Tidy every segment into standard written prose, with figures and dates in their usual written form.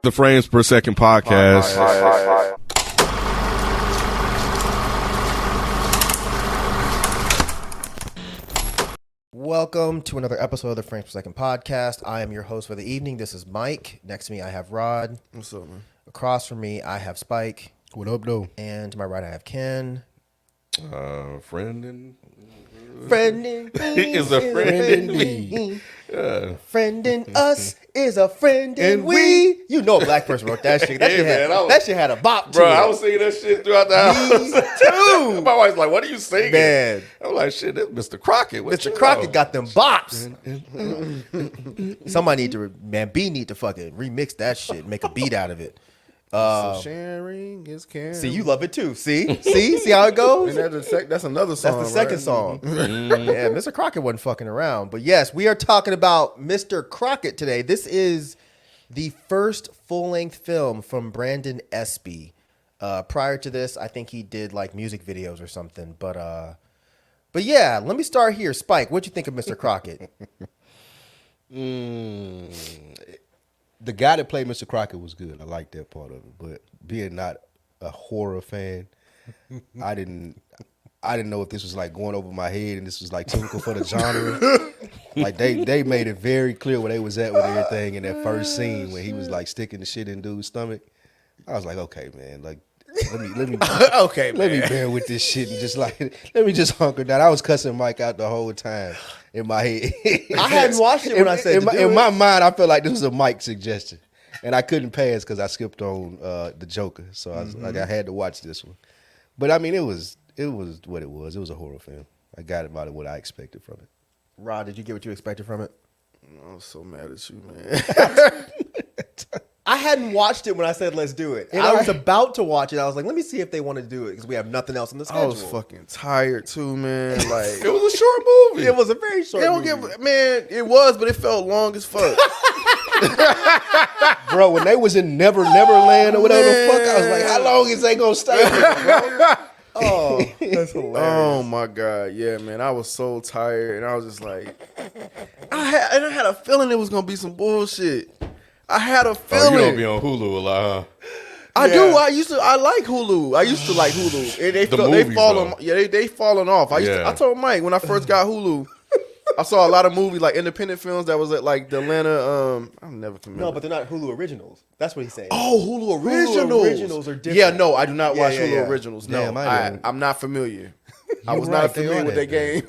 The Frames Per Second podcast. Welcome to another episode of the Frames Per Second podcast. I am your host for the evening. This is Mike. Next to me, I have Rod. What's up, man? Across from me, I have Spike. What up, though? And to my right, I have Ken. Friend in is a friend indeed. Friend in us is a friend in we. You know a black person wrote that shit. That, that shit had a bop to bro, it. I was singing that shit throughout the house. Me too. My wife's like, what are you singing? Man. I'm like, shit, that's Mr. Crocket. What Mr. Crocket got them bops. Somebody need to fucking remix that shit, make a beat out of it. So sharing is caring. See, you love it too. See how it goes? And that's another song. That's the second song. Yeah, Mr. Crocket wasn't fucking around. But yes, we are talking about Mr. Crocket today. This is the first full-length film from Brandon Espy. Prior to this, I think he did like music videos or something. But yeah, let me start here. Spike, what'd you think of Mr. Crocket? The guy that played Mr. Crocket was good. I liked that part of it. But being not a horror fan, I didn't know if this was like going over my head and this was like typical for the genre. Like they made it very clear where they was at with everything in that first scene when he was like sticking the shit in dude's stomach. I was like, okay, man, like let me Okay, let me bear with this shit and just like let me just hunker down. I was cussing Mike out the whole time in my head. I hadn't watched it when I said in my mind, I felt like this was a Mike suggestion, and I couldn't pass because I skipped on the Joker, so I was like I had to watch this one. But I mean, it was what it was. It was a horror film. I got about what I expected from it. Rod, did you get what you expected from it? I was so mad at you, man. I hadn't watched it when I said let's do it. I was about to watch it. I was like, let me see if they want to do it because we have nothing else on the schedule. I was fucking tired too, man. Like It was a short movie. It was a very short movie. Man, it was, but it felt long as fuck. Bro, when they was in Never Land or whatever the fuck, I was like, how long is they gonna stay here, bro? Oh, that's hilarious. Oh my God, yeah, man. I was so tired, and I was just like, I had a feeling it was gonna be some bullshit. I had a Oh, feeling. you don't be on Hulu a lot, huh? I do. I like Hulu. I used to like Hulu. And they fallen. Yeah, they fallen off. I told Mike when I first got Hulu, I saw a lot of movies like independent films that was at like the Atlanta. I'm never familiar. No, but they're not Hulu originals. That's what he's saying. Oh, Hulu originals. Hulu originals are different. Yeah, no, I do not watch Hulu yeah. originals. Damn, No, I I'm not familiar. I You're was right, not they familiar are with that that game.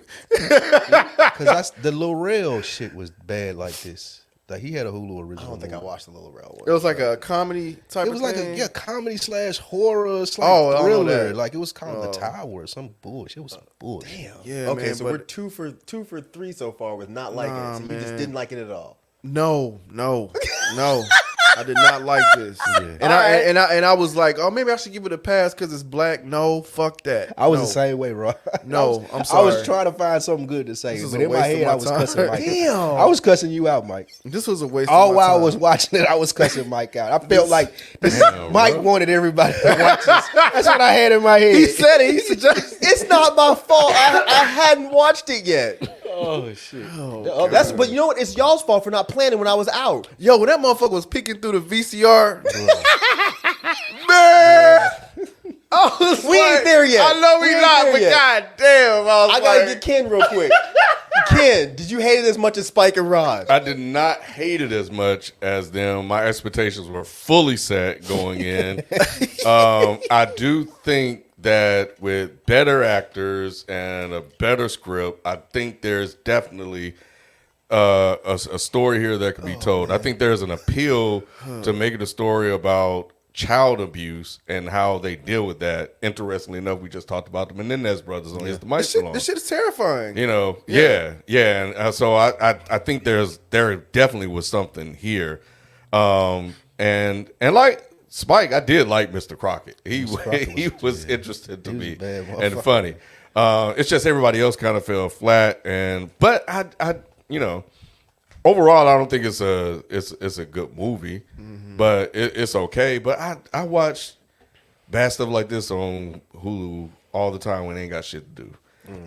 Because the Lil Rel shit was bad like this. Like he had a Hulu original. I don't think I movie. watched the Little Rail one. It was like a comedy type. It was of like thing. a comedy / horror / Oh, I don't know thriller. that. Like it was called The Tower or some bullshit. It was some bullshit. Damn. Yeah, Okay, man, so but- we're two for 3 so far with not liking it. So you just man. didn't like it at all. No. I did not like this. Yeah. And I was like, oh, maybe I should give it a pass because it's black. No, fuck that. I was No. the same way, bro. No, I'm I sorry. was trying to find something good to say, This is but a in my waste of head, my I was time. cussing Mike. Damn. I was cussing you out, Mike. This was a waste All of my while time. I was watching it, I was cussing Mike out. I felt like Mike bro. wanted everybody to watch this. That's what I had in my head. He said it. He suggested. It's not my fault. I hadn't watched it yet. Oh shit! But you know what? It's y'all's fault for not planning when I was out. Yo, when that motherfucker was peeking through the VCR, man, We ain't there yet. I know we ain't not, there but yet. goddamn, I gotta get Ken real quick. Ken, did you hate it as much as Spike and Rod? I did not hate it as much as them. My expectations were fully set going in. I do think that with better actors and a better script, I think there's definitely a story here that could be told. Man. I think there's an appeal to making a story about child abuse and how they deal with that. Interestingly enough, we just talked about the Menendez brothers on Is the Mic Salon. This shit is terrifying. You know, yeah. And so I think there definitely was something here, and like Spike, I did like Mr. Crocket. He was interested to me and funny. It's just everybody else kind of fell flat, but I overall I don't think it's a good movie, but it's okay. But I watch bad stuff like this on Hulu all the time when they ain't got shit to do.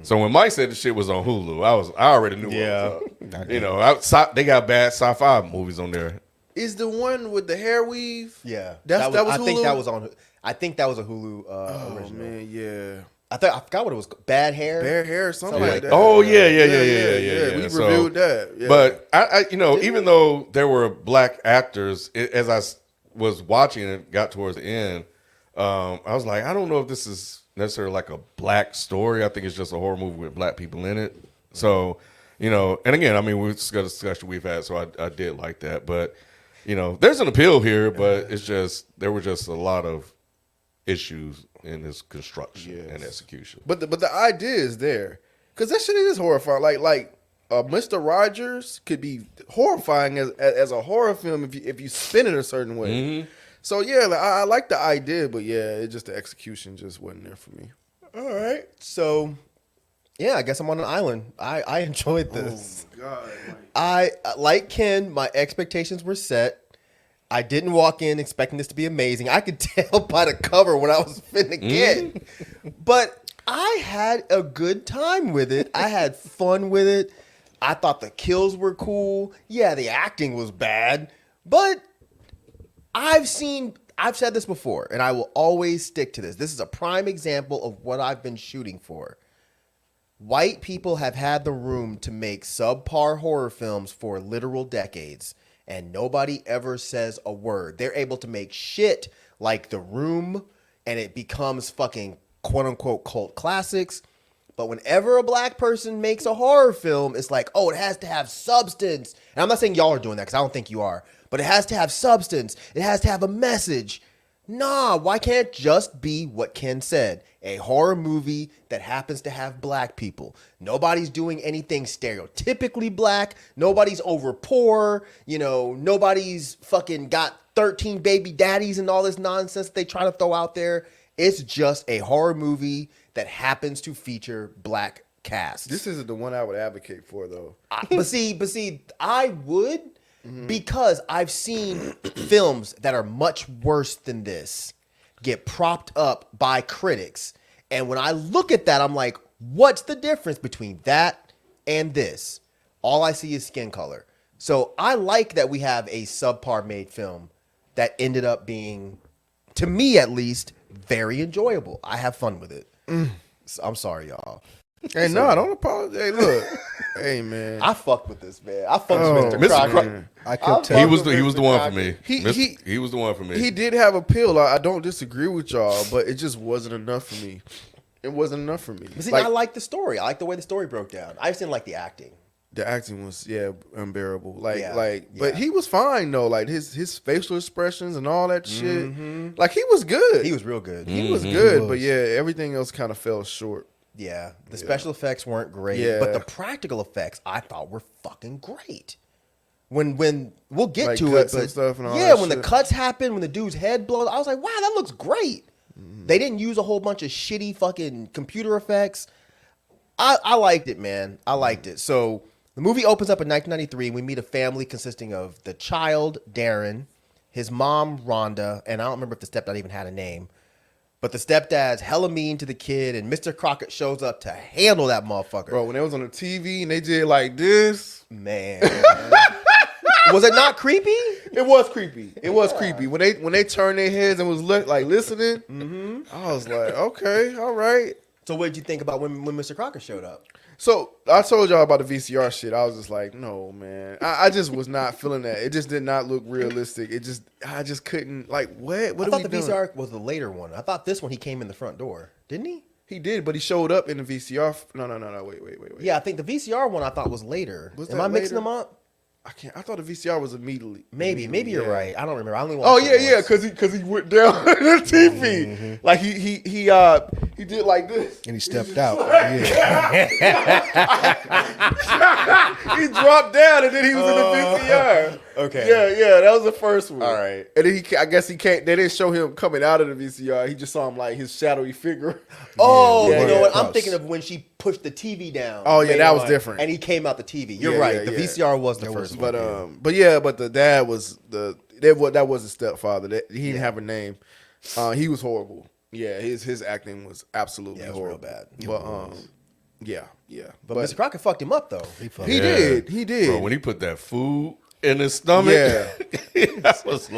So when Mike said the shit was on Hulu, I already knew what was up. They got bad sci-fi movies on there is the one with the hair weave. Yeah, that was Hulu? I think that was on. I think that was a Hulu original. Man, yeah. I forgot what it was. Bad hair. Bare hair, something like that. Oh yeah. We reviewed that. Yeah. But I even though there were black actors, as I was watching it, got towards the end, I was like, I don't know if this is necessarily like a black story. I think it's just a horror movie with black people in it. So, and again, I mean, we've got a discussion we've had, so I did like that. But, there's an appeal here, but it's just, there were just a lot of issues in his construction and execution. But the idea is there. Because that shit is horrifying. Like Mr. Rogers could be horrifying as a horror film if you spin it a certain way. Mm-hmm. So, yeah, I like the idea, but, yeah, the execution just wasn't there for me. All right. So, yeah, I guess I'm on an island. I enjoyed this. Oh, God. I like Ken, my expectations were set. I didn't walk in expecting this to be amazing. I could tell by the cover what I was finna get. But I had a good time with it. I had fun with it. I thought the kills were cool. Yeah, the acting was bad. But I've said this before, and I will always stick to this. This is a prime example of what I've been shooting for. White people have had the room to make subpar horror films for literal decades, and nobody ever says a word. They're able to make shit like The Room, and it becomes fucking quote-unquote cult classics. But whenever a black person makes a horror film, it's like, oh, it has to have substance. And I'm not saying y'all are doing that, because I don't think you are. But it has to have substance. It has to have a message. Nah, why can't it just be what Ken said? A horror movie that happens to have black people. Nobody's doing anything stereotypically black. Nobody's over poor. Nobody's fucking got 13 baby daddies and all this nonsense they try to throw out there. It's just a horror movie that happens to feature black cast. This isn't the one I would advocate for, though. But see, I would, because I've seen films that are much worse than this get propped up by critics. And when I look at that, I'm like, what's the difference between that and this? All I see is skin color. So I like that we have a subpar made film that ended up being, to me at least, very enjoyable. I have fun with it. So I'm sorry, y'all. Hey, no, don't apologize. Hey, look. Hey, man. I fucked with this, man. I fucked with Mr. Crocket. I kept telling he was the one for me. He was the one for me. He did have appeal. I don't disagree with y'all, but it just wasn't enough for me. It wasn't enough for me. But see, I like the story. I like the way the story broke down. I just didn't like the acting. The acting was unbearable. But he was fine though. Like his facial expressions and all that shit. Like he was good. He was real good. He was good. But yeah, everything else kind of fell short. Yeah, the special effects weren't great, but the practical effects I thought were fucking great. When we'll get to it, but stuff and all when the cuts happened, when the dude's head blows, I was like, wow, that looks great. They didn't use a whole bunch of shitty fucking computer effects. I liked it, man. I liked it. So the movie opens up in 1993. We meet a family consisting of the child, Darren, his mom, Rhonda, and I don't remember if the stepdad even had a name. But the stepdad's hella mean to the kid, and Mr. Crocket shows up to handle that motherfucker. Bro, when they was on the TV and they did like this. Man. Was it not creepy? It was creepy. It was creepy. When they turned their heads and was listening, I was like, okay, all right. So what did you think about when Mr. Crocket showed up? So I told y'all about the VCR shit. I was just like, no, man. I just was not feeling that. It just did not look realistic. I just couldn't. Like, what? What I thought the VCR was the later one. I thought this one he came in the front door, didn't he? He did, but he showed up in the VCR. No. Wait. Yeah, I think the VCR one I thought was later. Am I mixing them up? I thought the VCR was immediately. Maybe you're right. I don't remember. I only watched because he went down the TV. Like he did like this and he stepped out. He dropped down and then he was in the VCR. Okay. Yeah, that was the first one. All right. And then I guess he can't. They didn't show him coming out of the VCR. He just saw him like his shadowy figure. Oh, you know what? I'm thinking of when she pushed the TV down. Oh yeah, that was different. And he came out the TV. You're right. The VCR was the first one. But the dad was that was his stepfather. He didn't have a name. He was horrible. Yeah, his acting was absolutely horrible. Real bad. But yeah. But Mr. Crocket fucked him up though. He did. Bro, when he put that food in his stomach. Yeah.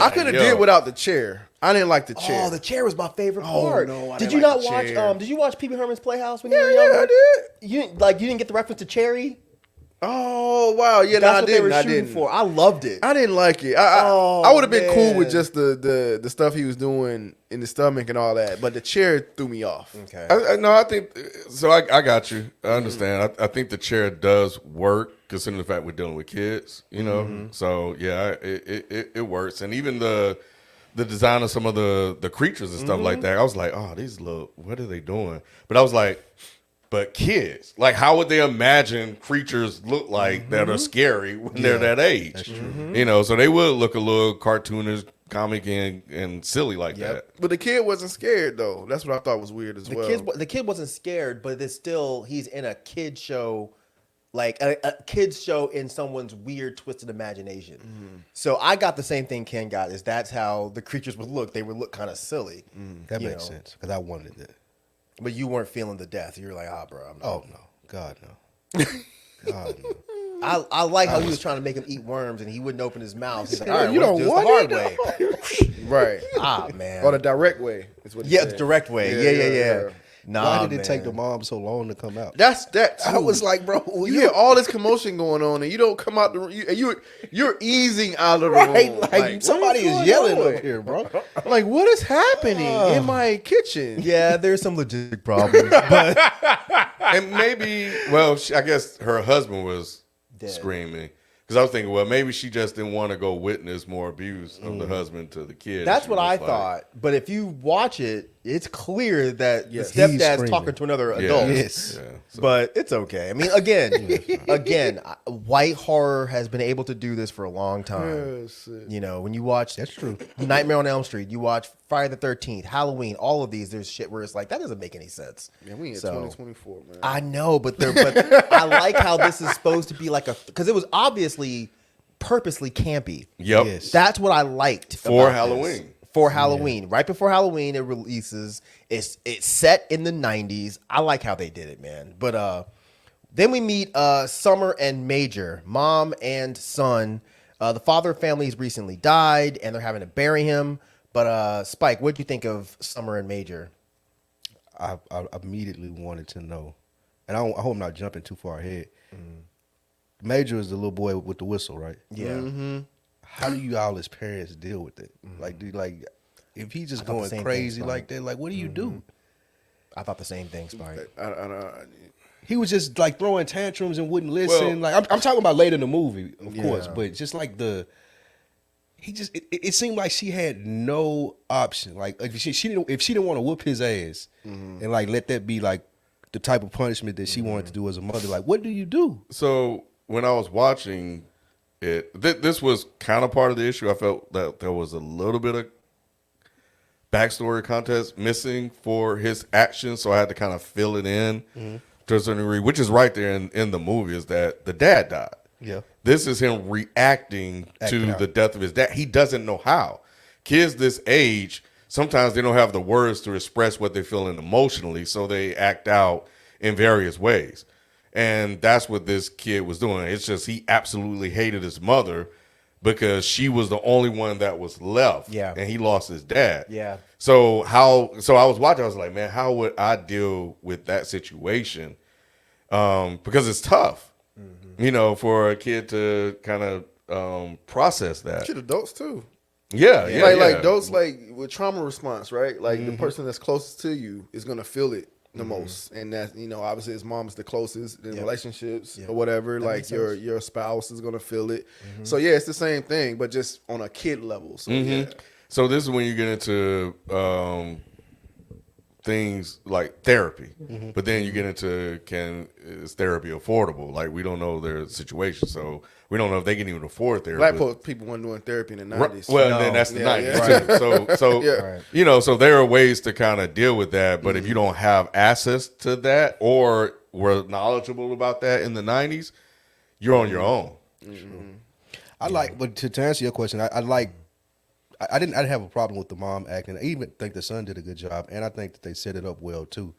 I could have did without the chair. I didn't like the chair. Oh, the chair was my favorite part. No, I did didn't you like not the watch? chair. Did you watch Pee Wee Herman's Playhouse when you were Yeah, younger? I did. You didn't get the reference to Cherry? Oh wow, yeah, That's no, what they were I shooting didn't. for. I loved it. I didn't like it. I would have been cool with man. just the stuff he was doing in the stomach and all that, but the chair threw me off. Okay. I think so. I got you. I understand. I think the chair does work considering the fact we're dealing with kids. You know, so yeah, it works. And even the design of some of the creatures and stuff like that, I was like, oh, these look. What are they doing? But I was like. But kids, like, how would they imagine creatures look like that are scary when they're that age? That's true. You know, so they would look a little cartoonish, comic, and silly like that. But the kid wasn't scared though. That's what I thought was weird as well. The kid wasn't scared, but it's still he's in a kid show, like a kid's show in someone's weird, twisted imagination. So I got the same thing Ken got. That's how the creatures would look. They would look kind of silly. That makes sense because I wanted that. But you weren't feeling the death. You were like, bro. I'm not. Oh no, God no, God no. I like how he was trying to make him eat worms and he wouldn't open his mouth. He's like, all right, you don't do this want the hard way. Right. Man. Or the direct way is what. Yeah, the direct way. Yeah. Nah, Why did it take the mom so long to come out? That's that. I was like, bro, you hear all this commotion going on, and you don't come out the room. You're easing out of the room. Like somebody is yelling up here, bro. Like, what is happening in my kitchen? Yeah, there's some logistic problems, but And maybe, well, I guess her husband was Dead. screaming. Because I was thinking, well, maybe she just didn't want to go witness more abuse of the husband to the kid. that's She what was I like- thought. But if you watch it, it's clear that Yes. the He's stepdad's screaming. talking to another Yeah. adult. Yes. Yeah, so- But it's okay. I mean, again, white horror has been able to do this for a long time. Yes. You know, when you watch That's true. Nightmare on Elm Street, you watch Friday the 13th, Halloween, all of these, there's shit where it's like, that doesn't make any sense. Man, we in So, 2024, man. I know, but I like how this is supposed to be like because it was obviously purposely campy. Yep. Yes. That's what I liked For about Halloween. this. For Halloween, right before Halloween, it releases. It's set in the 90s. I like how they did it, man. But then we meet Summer and Major, mom and son. The father of families recently died, and they're having to bury him. But Spike, what do you think of Summer and Major? I immediately wanted to know, and I hope I'm not jumping too far ahead. Major is the little boy with the whistle, right? Yeah. How do you all as parents deal with it? Like, if he's just thought the going same crazy thing, like that, like, what do you do? I thought the same thing, Spike. He was just like throwing tantrums and wouldn't listen. Like, I'm talking about later in the movie, of course, but just like it seemed like she had no option. Like, if she didn't want to whoop his ass and like let that be like the type of punishment that she wanted to do as a mother, like, what do you do? So when I was watching it, this was kind of part of the issue. I felt that there was a little bit of backstory context missing for his actions, so I had to kind of fill it in to a certain degree, which is right there in the movie, is that the dad died. Yeah. This is him reacting to out. the death of his dad. He doesn't know how. Kids this age, sometimes they don't have the words to express what they're feeling emotionally, so they act out in various ways. And that's what this kid was doing. It's just he absolutely hated his mother because she was the only one that was left. Yeah. And he lost his dad. Yeah. So I was watching, I was like, man, how would I deal with that situation? Because it's tough, you know, for a kid to kind of process that. Shit, adults too. Yeah. Like adults, like with trauma response, right? Like the person that's closest to you is gonna feel it the most, and that, you know, obviously his mom's the closest in relationships or whatever. That like makes sense. your spouse is gonna feel it. So yeah, it's the same thing, but just on a kid level. So yeah. So this is when you get into things like therapy, but then you get into is therapy affordable? Like, we don't know their situation, so we don't know if they can even afford therapy. Black people weren't doing therapy in the 90s. Well, then that's the Yeah, 90s too. So Yeah. you know, so there are ways to kind of deal with that. But if you don't have access to that or were knowledgeable about that in the 90s, you're on your own. I like, but to answer your question, I didn't have a problem with the mom acting. I even think the son did a good job, and I think that they set it up well too.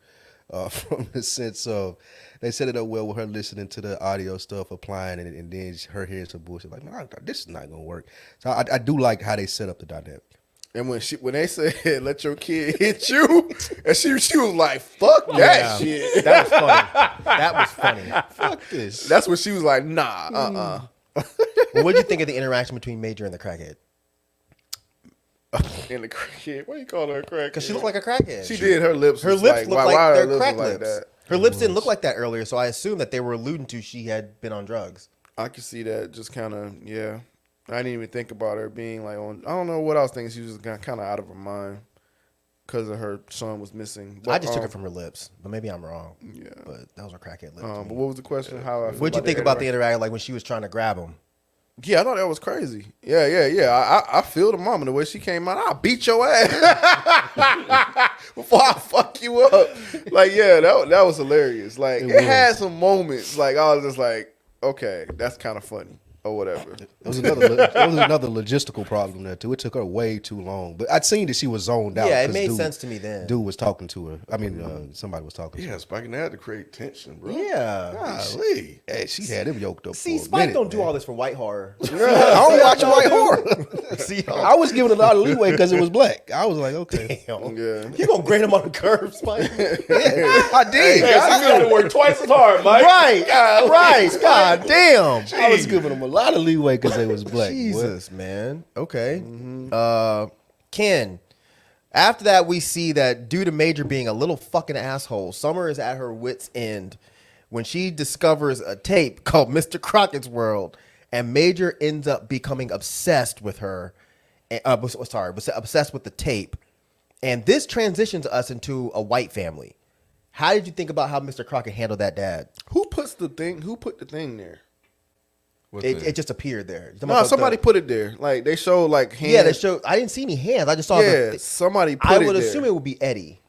from the sense of they set it up well with her listening to the audio stuff, applying it, and then her hearing some bullshit like, no, this is not gonna work. So I do like how they set up the dynamic. And when they said let your kid hit you, and she was like, fuck that shit. That was funny. That was funny. Fuck this. That's when she was like, nah, Well, what did you think of the interaction between Major and the crackhead? In the crackhead. Why you call her a crackhead? Because she looked like a crackhead. She did. Her lips. Her was lips like, look why like are her they're lips crack like lips. that? Her lips didn't look like that earlier, so I assumed that they were alluding to she had been on drugs. I could see that. Just kind of, yeah. I didn't even think about her being like on. I don't know what I was thinking. She was kind of out of her mind because of her son was missing. But, I just took it from her lips, but maybe I'm wrong. Yeah. But that was her crackhead lips. But what was the question? How I feel What'd you think about the interaction, like when she was trying to grab him? Yeah, I thought that was crazy. Yeah. I feel the mama the way she came out. I'll beat your ass before I fuck you up. Like, yeah, that was hilarious. Like, it had some moments. Like, I was just like, okay, that's kind of funny. Or whatever. It was another logistical problem there too. It took her way too long, but I'd seen that she was zoned out. Yeah, it made sense to me then. Dude was talking to her. I mean, somebody was talking. to her. Yeah, Spike, and they had to create tension, bro. Yeah. Golly. Hey, she had him yoked up. See, for a Spike minute, don't do man. all this for white horror. I don't watch white horror. See, I was giving a lot of leeway because it was black. I was like, okay, damn. Yeah. You gonna grade him on the curve, Spike? I did. You got to work twice as hard, Mike. Right, right. God damn. I was giving them a lot of leeway because they was black. Jesus, man. Okay. Ken, after that, we see that due to Major being a little fucking asshole, Summer is at her wit's end when she discovers a tape called Mr. Crockett's World, and Major ends up becoming obsessed with her. Obsessed with the tape. And this transitions us into a white family. How did you think about how Mr. Crockett handled that dad? Who put the thing there? It just appeared there. No, somebody put it there. Like they showed like hands. Yeah, they showed. I didn't see any hands. I just saw. Somebody put I it would there. assume it would be Eddie,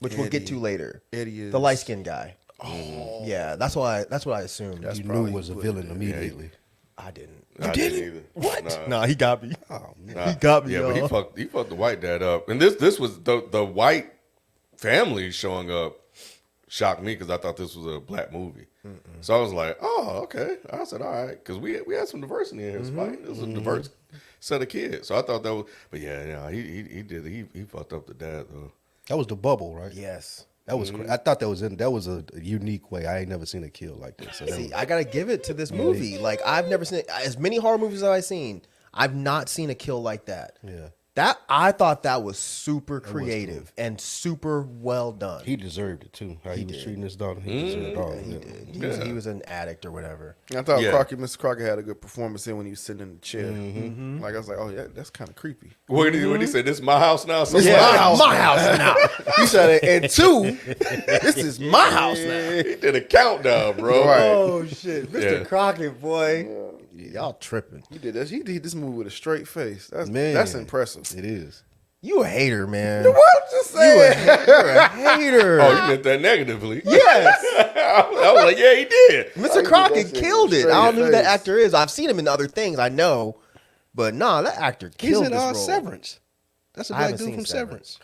which we'll get Eddie. to later. Eddie is the light skinned guy. Oh, yeah, that's what I assumed. You knew it was a villain immediately. I didn't. I didn't either. What? Nah. No, he got me. Oh man, Nah. He got me. Yeah, but he fucked the white dad up. And this was the white family showing up shocked me because I thought this was a black movie. So I was like, oh, okay. I said, all right, because we had some diversity in here, Spike. It was a diverse set of kids. So I thought that was, but yeah, he fucked up the dad though. that was the bubble, right? Yes. That was. I thought that was a unique way. I ain't never seen a kill like this. So that See, was- I gotta give it to this movie. Like I've never seen as many horror movies as I've seen. I've not seen a kill like that. yeah, That I thought that was super creative and super well done. he deserved it too. How he was treating his daughter, he deserved all of it. He was an addict or whatever. I thought Yeah. Mr. Crockett had a good performance in when he was sitting in the chair. Like I was like, oh yeah, that's kind of creepy. What did he say? This is my house now? So My house now. He said, and two, this is my house now. He did a countdown, bro. Right. Oh shit, Mr. Yeah. Crockett, boy, y'all tripping. He did this. He did this movie with a straight face. Man. That's impressive. It is. You a hater, man. What? Just saying. You're a hater. Oh, you meant that negatively. Yes, I was like, yeah, he did. Mr. did Crockett that shit killed with it. a I don't know who straight that face. actor is. I've seen him in other things. I know, but nah, that actor He's killed in this role. Severance. That's the I black haven't dude seen from Severance.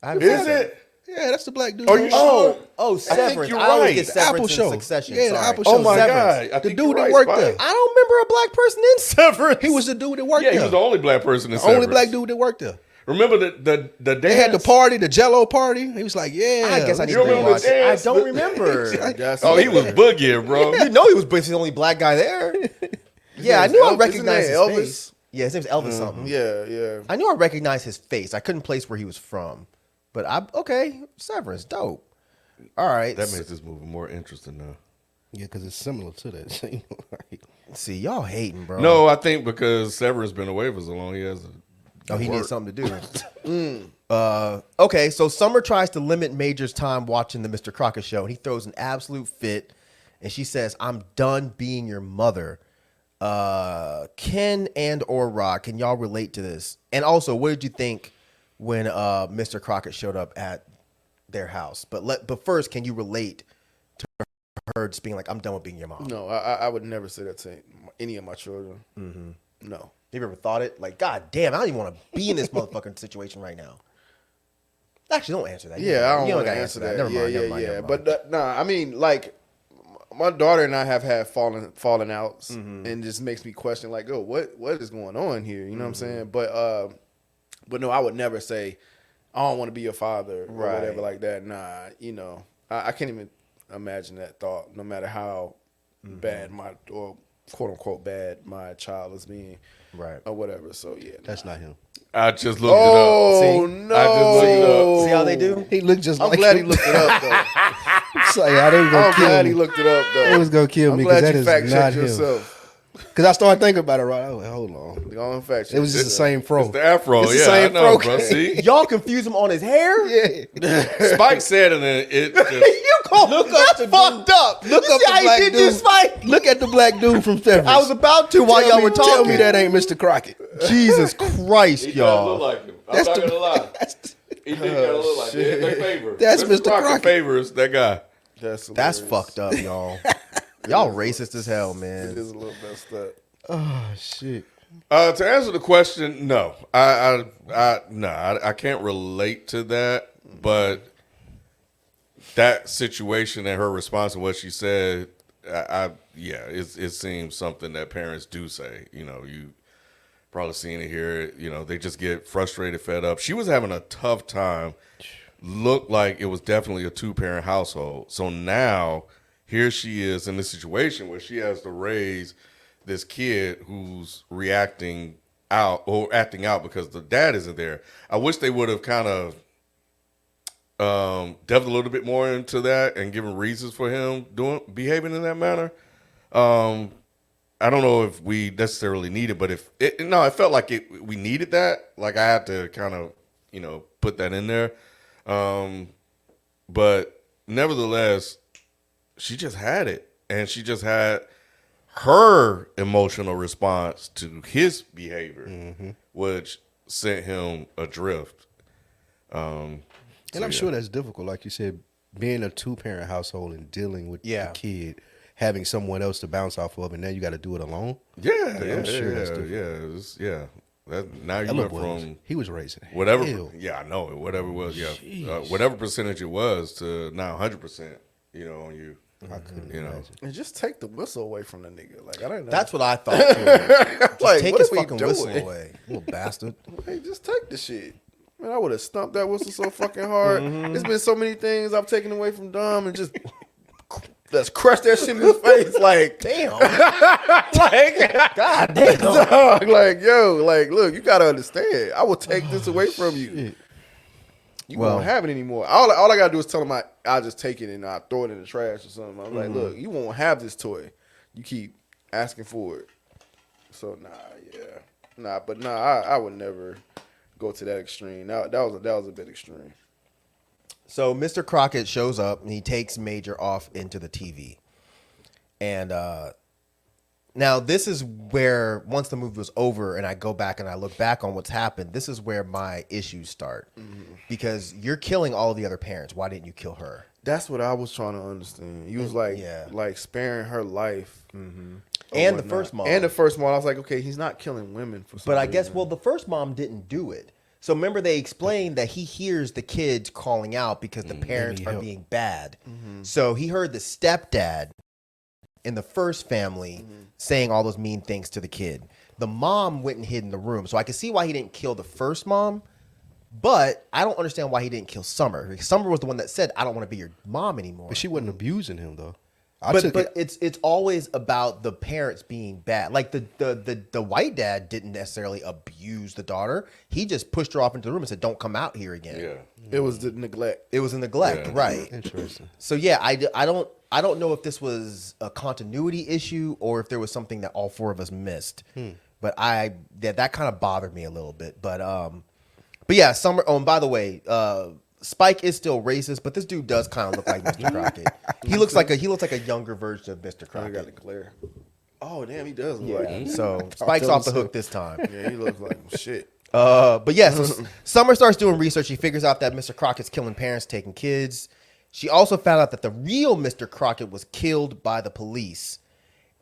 I haven't Is seen it? Yeah, that's the black dude. Are from you Severance. sure? Oh, Severance. you're I always right. get The Severance Apple in Show. Succession. Yeah, the Sorry. Apple Oh Show. my Severance. God. I The think dude you're that right, worked Spike. there. I don't remember a black person in Severance. He was the dude that worked Yeah, there. he was the only black person in only Severance. black dude that worked there. Remember the dance? They had the party, the Jello party. He was like, "Yeah." I guess I need You to remember rewatch the it. I dance? don't remember. That's Oh, he was boogieing, bro. You know he was basically the only black guy there. Yeah, I knew I Elvis, recognized his isn't it Elvis? face. Yeah, his name's Elvis something. Yeah. I knew I recognized his face. I couldn't place where he was from. But okay, Severance, dope. All right. That makes this movie more interesting now. Yeah, because it's similar to that scene. See, y'all hating, bro. No, I think because Severance been away for so long, he has Oh, he needs something to do. Okay, so Summer tries to limit Major's time watching the Mr. Crockett show, and he throws an absolute fit, and she says, "I'm done being your mother." Ken and or Rock, can y'all relate to this? And also, what did you think when Mr. Crockett showed up at their house? But first, can you relate to her just being like, "I'm done with being your mom"? No, I would never say that to any of my children. No. Have you ever thought it? Like, God damn, I don't even want to be in this motherfucking situation right now. Actually, don't answer that. Yeah, I don't you want to gotta answer that. Never mind. Yeah, Never mind. yeah. Never mind. But nah, I mean, like my daughter and I have had falling outs, and just makes me question, like, oh, what is going on here? You know what I'm saying? But no, I would never say I don't want to be your father or whatever like that. Nah, you know, I can't even imagine that thought. No matter how bad or quote unquote bad my child is being, Right. or whatever. So yeah, That's not him. I just looked it Oh up. no! I just looked it up. See how they do? He looked just I'm like glad him. he looked it up though. So, yeah, they was gonna I'm kill glad me. he looked it up though. They was gonna kill I'm me because glad that you is fact not checked him. yourself. Because I started thinking about it. Right, hold on. Go on fact check. It was just the same fro. It's the afro. It's the Yeah, same I know, fro. bro. See? Y'all confuse him on his hair? Yeah. Spike said it, and it just... You call Look up that's the fucked dude. up. Look You up see the how black he did dude. you, Spike? Look at the black dude from Severance. I was about to while y'all were talking. Tell me that ain't Mr. Crockett. Jesus Christ, He does y'all. look like him. I'm That's not the- going to lie. That's, He did kind of look like him. They favor. That's Mr. Crockett. favors that guy. That's That's fucked up, y'all. Y'all racist as hell, It man. is a little messed up. oh shit. To answer the question, no. I can't relate to that, but that situation and her response to what she said, it seems something that parents do say. You know, you probably seen it here. You know, they just get frustrated, fed up. She was having a tough time. Looked like it was definitely a 2-parent household. So now here she is in this situation where she has to raise this kid who's acting out because the dad isn't there. I wish they would have kind of delved a little bit more into that and given reasons for him behaving in that manner. I don't know if we necessarily need it, but it felt like we needed that. Like I had to kind of, put that in there. But nevertheless, she just had it, and she just had her emotional response to his behavior, which sent him adrift. And I'm sure that's difficult. Like you said, being a 2-parent household and dealing with the kid, having someone else to bounce off of, and now you got to do it alone. I'm sure that's difficult. Now you went from he was raising whatever. hell. Yeah, I know it. Whatever it was. Jeez. Yeah, whatever percentage it was to now 100%. On you. I couldn't You know. imagine. And just take the whistle away from the nigga. Like I don't know. That's what I thought, too. Just like, take what his are we fucking whistle doing? away, little bastard. Hey, just take the shit. Man, I would have stumped that whistle so fucking hard. There's been so many things I've taken away from Dom and just let's crush that shit in his face. Like, Damn. like, God damn. dog, like, yo, like, look, you gotta understand. I will take this away from you. You won't have it anymore. All I gotta do is tell him I'll just take it and I'll throw it in the trash or something. I'm like, look, you won't have this toy. You keep asking for it. So I would never go to that extreme. That was a bit extreme. So Mr. Crockett shows up and he takes Major off into the TV. And now this is where, once the movie was over and I go back and I look back on what's happened, this is where my issues start. Because you're killing all the other parents. Why didn't you kill her? That's what I was trying to understand. He was like sparing her life. And whatnot. the first mom. And the first mom. I was like, okay, he's not killing women for some But I reason. guess, well, the first mom didn't do it. So remember they explained that he hears the kids calling out because the parents are being bad. So he heard the stepdad in the first family saying all those mean things to the kid. The mom went and hid in the room. So I can see why he didn't kill the first mom, but I don't understand why he didn't kill Summer. Summer was the one that said, I don't want to be your mom anymore. But she wasn't abusing him though. But it's always about the parents being bad. Like the white dad didn't necessarily abuse the daughter. He just pushed her off into the room and said, "Don't come out here again." Yeah. It was the neglect. It was a neglect, right? Interesting. So yeah, I don't know if this was a continuity issue or if there was something that all four of us missed. But that kind of bothered me a little bit. But yeah, Summer. Oh, and by the way, Spike is still racist, but this dude does kind of look like Mr. Crockett. He looks like a younger version of Mr. I got the Crockett. glare. Oh damn, he does look like him. So Spike's off the hook this time. Yeah, he looks like shit. But yeah, so Summer starts doing research. She figures out that Mr. Crockett's killing parents, taking kids. She also found out that the real Mr. Crockett was killed by the police.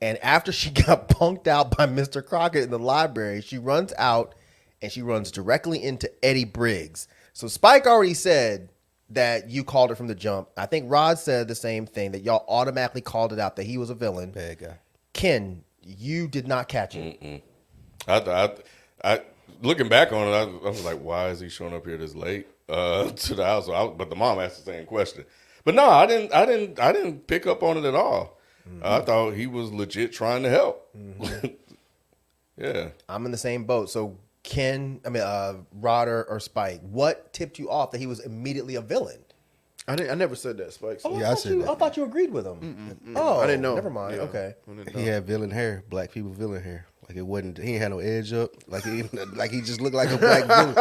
And after she got punked out by Mr. Crockett in the library, she runs out and she runs directly into Eddie Briggs. So Spike already said that you called it from the jump. I think Rod said the same thing, that y'all automatically called it out that he was a villain. Bad guy. Ken, you did not catch it. I looking back on it, I was like, why is he showing up here this late to the house? But the mom asked the same question. But no, I didn't pick up on it at all. I thought he was legit trying to help. Yeah, I'm in the same boat. So Rod or Spike, what tipped you off that he was immediately a villain? I never said that, Spike. So. Yeah, I said that. I thought you agreed with him. Oh, I didn't know. Never mind. Yeah. Okay. He had villain hair, black people villain hair. Like it wasn't. He ain't had no edge up. Like he just looked like a black villain.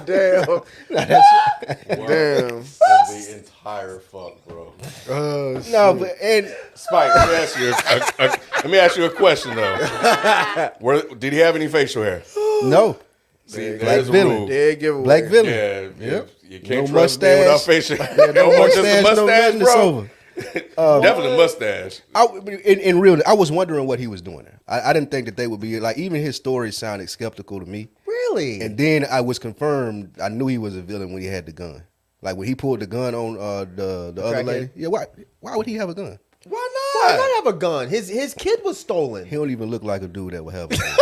Damn. Damn. the entire fuck, bro. No, but and Spike, let me ask you a question though. Did he have any facial hair? no. See, Black there's a villain. rule. Dead giveaway. Black villain. Yeah, Yep. you can't No trust me without mustache. facial hair. Yeah, no Or just a mustache, no mustache, nothing. It's bro. over. Definitely mustache. In real, I was wondering what he was doing there. I didn't think that they would be like. Even his story sounded skeptical to me. Really? And then I was confirmed. I knew he was a villain when he had the gun. Like when he pulled the gun on the other crackhead? lady. Yeah, why would he have a gun? Why not? Why not have a gun? His kid was stolen. He don't even look like a dude that would have a gun.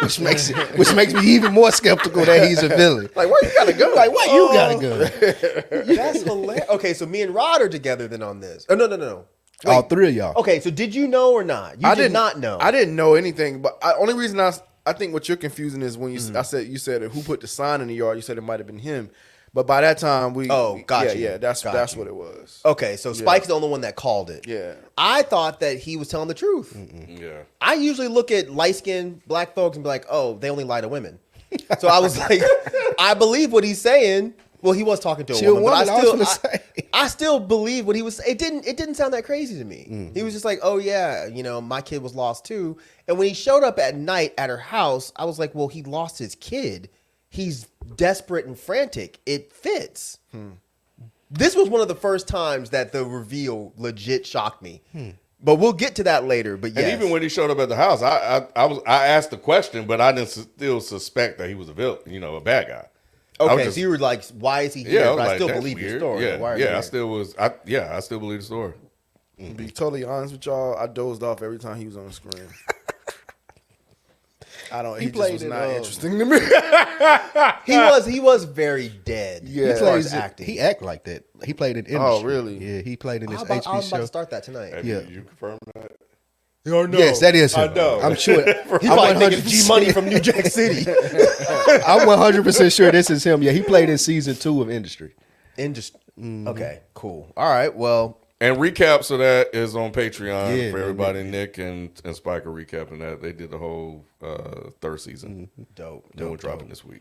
which makes me even more skeptical that he's a villain. Like, why you got a gun? Like, why you got a gun? That's hilarious. Okay, so me and Rod are together then on this. Oh, no. Wait. All three of y'all. Okay, so did you know or not? You did not know. I didn't know anything, but only reason I think what you're confusing is when you you said who put the sign in the yard. You said it might have been him, but by that time gotcha. Yeah, that's what it was. Okay, so Spike's the only one that called it. Yeah. I thought that he was telling the truth. Yeah. I usually look at light-skinned black folks and be like, oh, they only lie to women. So I was like, I believe what he's saying. Well, he was talking to a woman, but I still believe what he was saying. It didn't sound that crazy to me. He was just like, oh yeah, my kid was lost too. And when he showed up at night at her house, I was like, well, he lost his kid. He's desperate and frantic. It fits. This was one of the first times that the reveal legit shocked me. But we'll get to that later. But yes. And even when he showed up at the house, I asked the question, but I didn't still suspect that he was a villain, a bad guy. Okay, so you were like, why is he here? Yeah, But I like, still that's believe weird. your story. Yeah, Why are you I here? still believe the story. To be totally honest with y'all, I dozed off every time he was on the screen. He just was not interesting to me. He was very dead. Yeah. As far as acting. He act like that. He played in industry. Oh, really? Yeah, he played in this I was HBO about show. to start that tonight. Have Yeah. you confirmed that? Yes, that is him. I know. I'm sure. He's probably thinking G Money from New Jack City. I'm 100% sure this is him. Yeah, he played in season 2 of Industry. Okay, cool. All right, well. And recaps of that is on Patreon Yeah, for everybody. Nick and Spike are recapping that. They did the whole third season. Dope. We're dropping this week.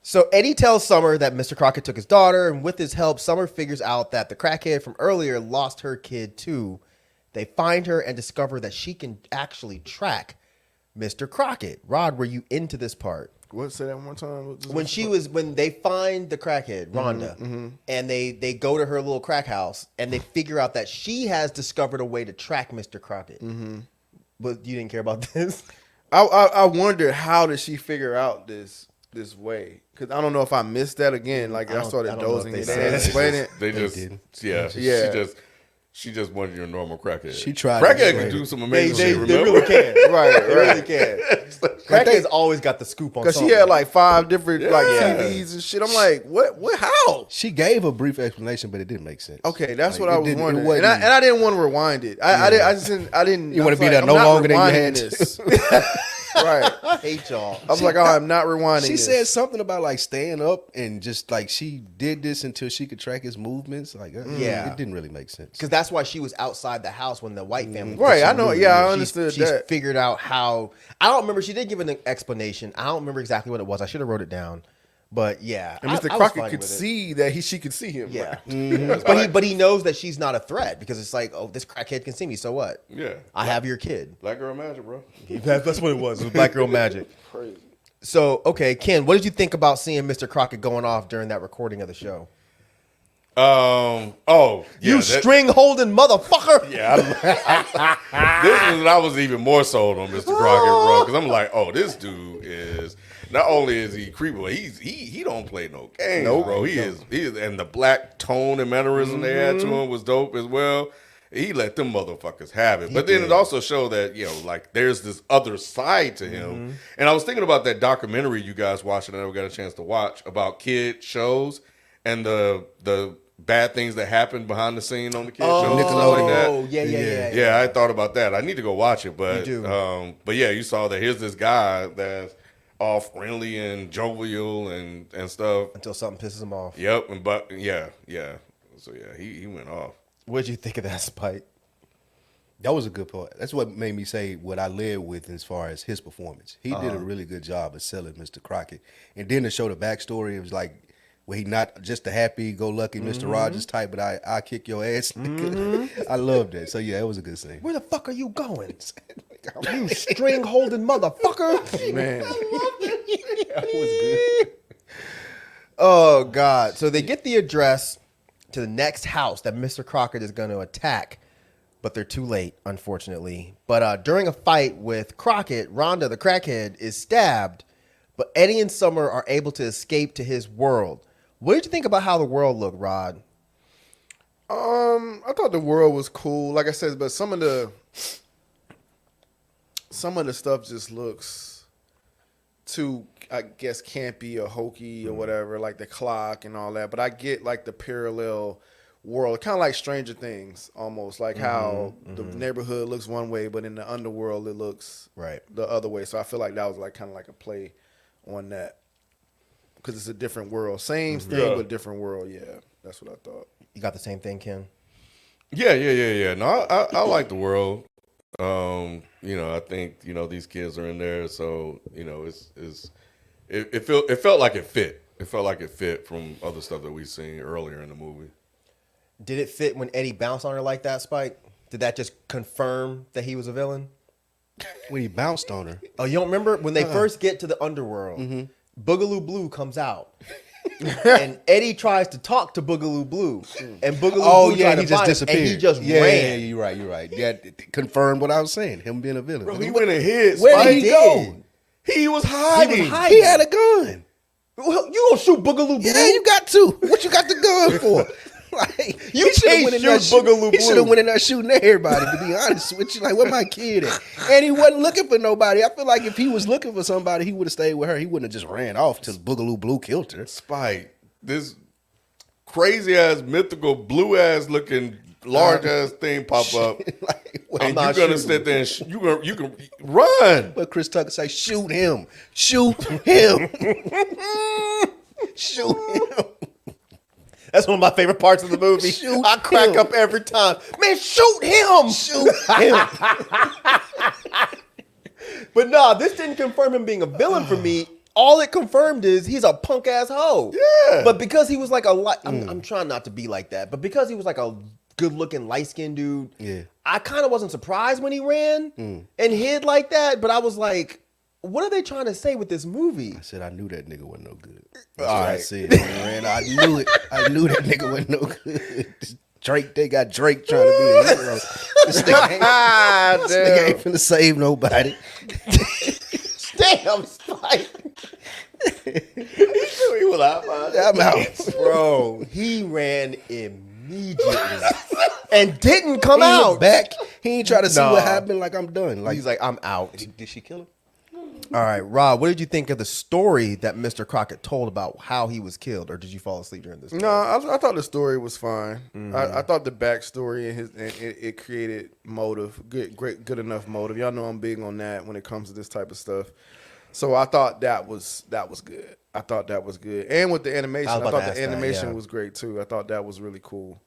So Eddie tells Summer that Mr. Crocket took his daughter, and with his help, Summer figures out that the crackhead from earlier lost her kid too. They find her and discover that she can actually track Mr. Crocket. Rod, were you into this part? What? Say that one more time. When they find the crackhead, Rhonda, and they go to her little crack house and they figure out that she has discovered a way to track Mr. Crocket. But you didn't care about this? I wondered how did she figure out this way? Because I don't know if I missed that again. Like I started dozing and they didn't explain it. They just she just wasn't your normal crackhead. She tried. Crackhead can do some amazing shit. They Remember? really can. Right, They really can. Crackhead's always got the scoop on Because something. she had like 5 different TVs and shit. I'm like, what? How? She gave a brief explanation, but it didn't make sense. Okay, that's Like, what I it was didn't- it wondering, wasn't- and I didn't want to rewind it. I didn't. You I wanna was be like, there I'm no not longer than you rewinding had to. this. Right. I hate y'all. I was like, oh, I'm not rewinding. She this. said something about like staying up and just like she did this until she could track his movements. Like, Yeah. it didn't really make sense. Because that's why she was outside the house when the white family. Right, I know. Yeah, I She's- understood she's that. figured out how. I don't remember. She did give an explanation. I don't remember exactly what it was. I should have wrote it down. But yeah, And Mr. I was Crockett fine could with it. see that she could see him. Yeah, Right. but he knows that she's not a threat because it's like, oh, this crackhead can see me. So what? Yeah. I have your kid. Black girl magic, bro. That's what it was. It was Black Girl Magic. Crazy. So okay, Ken, what did you think about seeing Mr. Crockett going off during that recording of the show? You String holding motherfucker. Yeah, this was when I was even more sold on Mr. Crockett, bro, because I'm like, oh, this dude is Not only is he creepy, but he don't play no games, bro. He is, and the black tone and mannerism they had to him was dope as well. He let them motherfuckers have it. But then it also showed that, like there's this other side to him. And I was thinking about that documentary you guys watched and I never got a chance to watch about kid shows and the bad things that happened behind the scene on the kid shows. Oh, like yeah. Yeah, I thought about that. I need to go watch it, but You do. but yeah, you saw that here's this guy that's all friendly and jovial and stuff. Until something pisses him off. Yep, yeah. So yeah, he went off. What did you think of that, Spike? That was a good part. That's what made me say what I led with as far as his performance. He did a really good job of selling Mr. Crockett. And then to show the backstory, it was like, well, he not just a happy-go-lucky Mr. Rogers type, but I kick your ass. I loved that. So, yeah, it was a good scene. Where the fuck are you going? You string-holding motherfucker. Man. That was good. Oh, God. So they get the address to the next house that Mr. Crockett is going to attack, but they're too late, unfortunately. But during a fight with Crockett, Rhonda, the crackhead, is stabbed, but Eddie and Summer are able to escape to his world. What did you think about how the world looked, Rod? I thought the world was cool. Like I said, but some of the stuff just looks too, I guess, campy or hokey or whatever, like the clock and all that. But I get like the parallel world, kind of like Stranger Things, almost like how the neighborhood looks one way, but in the underworld it looks the other way. So I feel like that was like kind of like a play on that because it's a different world, same thing but different world. Yeah, that's what I thought. You got the same thing, Ken? Yeah. No, I like the world. I think these kids are in there, so it felt like it fit. It felt like it fit from other stuff that we've seen earlier in the movie. Did it fit when Eddie bounced on her like that, Spike? Did that just confirm that he was a villain? When he bounced on her. Oh, you don't remember when they first get to the underworld? Boogaloo Blue comes out, and Eddie tries to talk to Boogaloo Blue, and Boogaloo Blue he just just disappeared. disappeared. And he just Yeah, ran. you're right. Yeah, it confirmed what I was saying. Him being a villain. Bro, he went and hid. Where Spike. did he go? He was hiding. He had a gun. Well, you gonna shoot Boogaloo Blue? Yeah, you got to. What you got the gun for? Like, You can't shoot Boogaloo He should Blue. have went in there shooting everybody, to be honest with you. Like, where my kid at? And he wasn't looking for nobody. I feel like if he was looking for somebody, he would have stayed with her. He wouldn't have just ran off till Boogaloo Blue killed her. Spike, this crazy ass, mythical, blue ass looking, large ass thing pop up, Like, and you're gonna sit there and you can run. but Chris Tucker say, shoot him. Shoot him. Shoot him. That's one of my favorite parts of the movie. Shoot I crack him. up every time. Man, shoot him! Shoot him. But nah, this didn't confirm him being a villain for me. All it confirmed is he's a punk ass hoe. Yeah. But because he was like I'm trying not to be like that, but because he was like a good looking light skinned dude, I kind of wasn't surprised when he ran and hid like that. But I was like, what are they trying to say with this movie? I said, I knew that nigga wasn't no good. That's what I said, man. I knew it. I knew that nigga wasn't no good. Drake, they got Drake trying to be the hero. This nigga ain't finna save nobody. Damn, Spike. He was out. I'm out. Bro, he ran immediately and didn't come He out. ain't back. He ain't try to see Nah. what happened. Like, I'm done. Like, He's like, I'm out. did she kill him? All right, Rob, what did you think of the story that Mr. Crockett told about how he was killed, or did you fall asleep during this? No, I thought the story was fine. I thought the backstory and it created motive, good enough motive. Y'all know I'm big on that when it comes to this type of stuff. So I thought that was good. I thought that was good, and with the animation, I thought the animation was great too. I thought that was really cool.